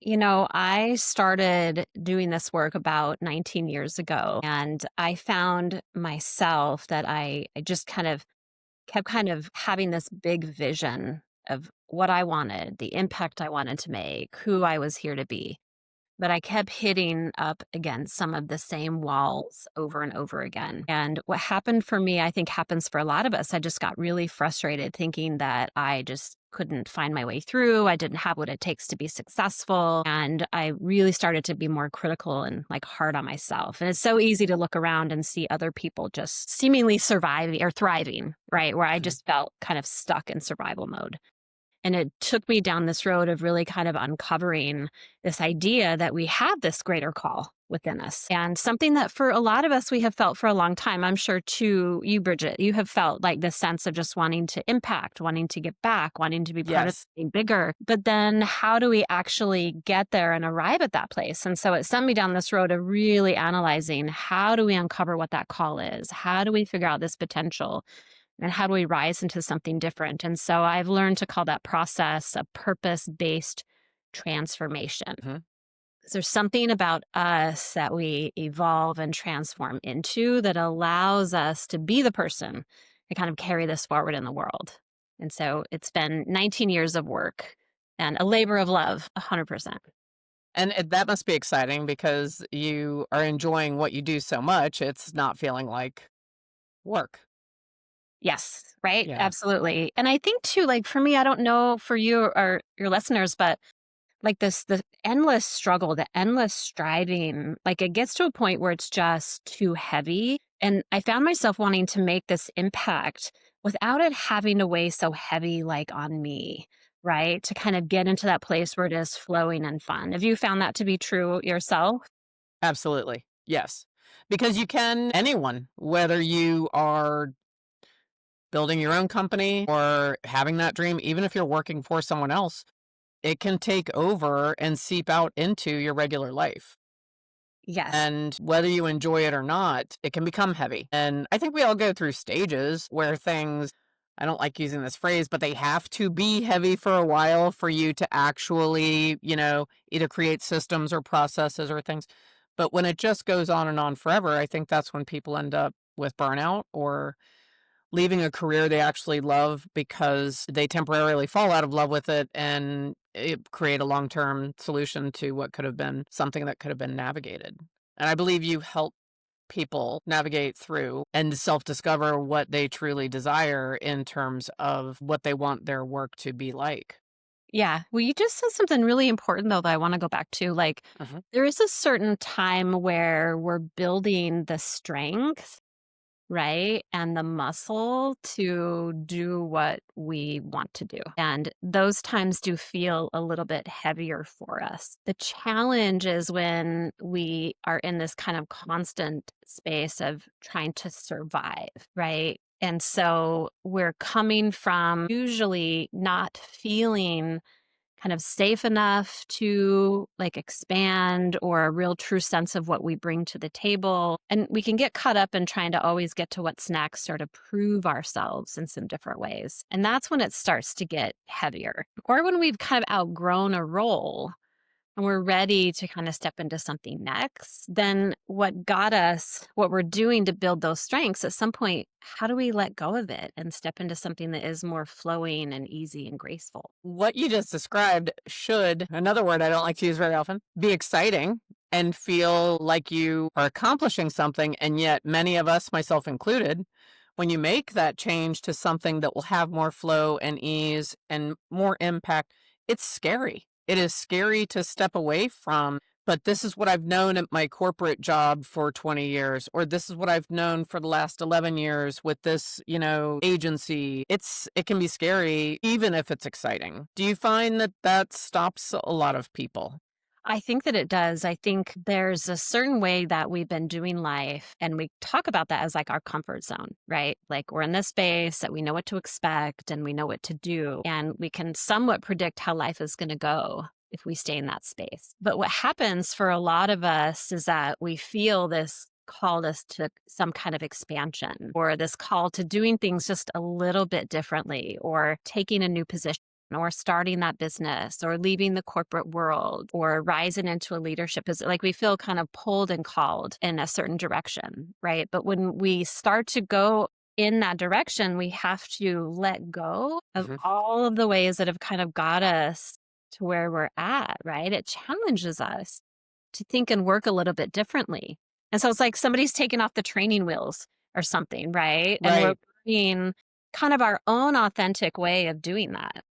I started doing this work about 19 years ago, and I found myself that I just kept kind of having this big vision of what I wanted, the impact I wanted to make, who I was here to be. But I kept hitting up against some of the same walls over and over again. And what happened for me, I think happens for a lot of us. I just got really frustrated thinking that I just couldn't find my way through. I didn't have what it takes to be successful. And I really started to be more critical and like hard on myself. And it's so easy to look around and see other people just seemingly surviving or thriving, right? Where I Mhm. just felt kind of stuck in survival mode. And it took me down this road of really kind of uncovering this idea that we have this greater call within us. And something that for a lot of us, we have felt for a long time. I'm sure too, you, Bridget, you have felt like this sense of just wanting to impact, wanting to give back, wanting to be part of Yes. something bigger. But then how do we actually get there and arrive at that place? And so it sent me down this road of really analyzing how do we uncover what that call is? How do we figure out this potential? And how do we rise into something different? And so I've learned to call that process a purpose based transformation. Mhm. There's something about us that we evolve and transform into that allows us to be the person to kind of carry this forward in the world. And so it's been 19 years of work and a labor of love, 100%. And that must be exciting because you are enjoying what you do so much, it's not feeling like work. Yes, right? Yeah. Absolutely. And I think too, like for me, I don't know for you or your listeners, but like the endless struggle, the endless striving, like it gets to a point where it's just too heavy. And I found myself wanting to make this impact without it having to weigh so heavy like on me, right? To kind of get into that place where it is flowing and fun. Have you found that to be true yourself? Absolutely. Yes. Because you can anyone, whether you are building your own company or having that dream, even if you're working for someone else, it can take over and seep out into your regular life. Yes. And whether you enjoy it or not, it can become heavy. And I think we all go through stages where things, I don't like using this phrase, but they have to be heavy for a while for you to actually, either create systems or processes or things. But when it just goes on and on forever, I think that's when people end up with burnout or leaving a career they actually love because they temporarily fall out of love with it and it create a long-term solution to what could have been something that could have been navigated. And I believe you help people navigate through and self-discover what they truly desire in terms of what they want their work to be like. Yeah. Well, you just said something really important, though, that I want to go back to. Like, Mhm. there is a certain time where we're building the strength, right? And the muscle to do what we want to do. And those times do feel a little bit heavier for us. The challenge is when we are in this kind of constant space of trying to survive, right? And so we're coming from usually not feeling kind of safe enough to like expand or a real true sense of what we bring to the table. And we can get caught up in trying to always get to what's next or to prove ourselves in some different ways. And that's when it starts to get heavier or when we've kind of outgrown a role and we're ready to kind of step into something next, then what got us, what we're doing to build those strengths at some point, how do we let go of it and step into something that is more flowing and easy and graceful? What you just described should, another word I don't like to use very often, be exciting and feel like you are accomplishing something. And yet, many of us, myself included, when you make that change to something that will have more flow and ease and more impact, it's scary. It is scary to step away from, but this is what I've known at my corporate job for 20 years, or this is what I've known for the last 11 years with this, agency. It can be scary even if it's exciting. Do you find that that stops a lot of people? I think that it does. I think there's a certain way that we've been doing life, and we talk about that as like our comfort zone, right? Like we're in this space that we know what to expect and we know what to do, and we can somewhat predict how life is going to go if we stay in that space. But what happens for a lot of us is that we feel this call us to some kind of expansion or this call to doing things just a little bit differently or taking a new position or starting that business or leaving the corporate world or rising into a leadership is like we feel kind of pulled and called in a certain direction, right? But when we start to go in that direction, we have to let go of Mhm. all of the ways that have kind of got us to where we're at, right? It challenges us to think and work a little bit differently. And so it's like somebody's taken off the training wheels or something, right? And we're Right. being kind of our own authentic way of doing that.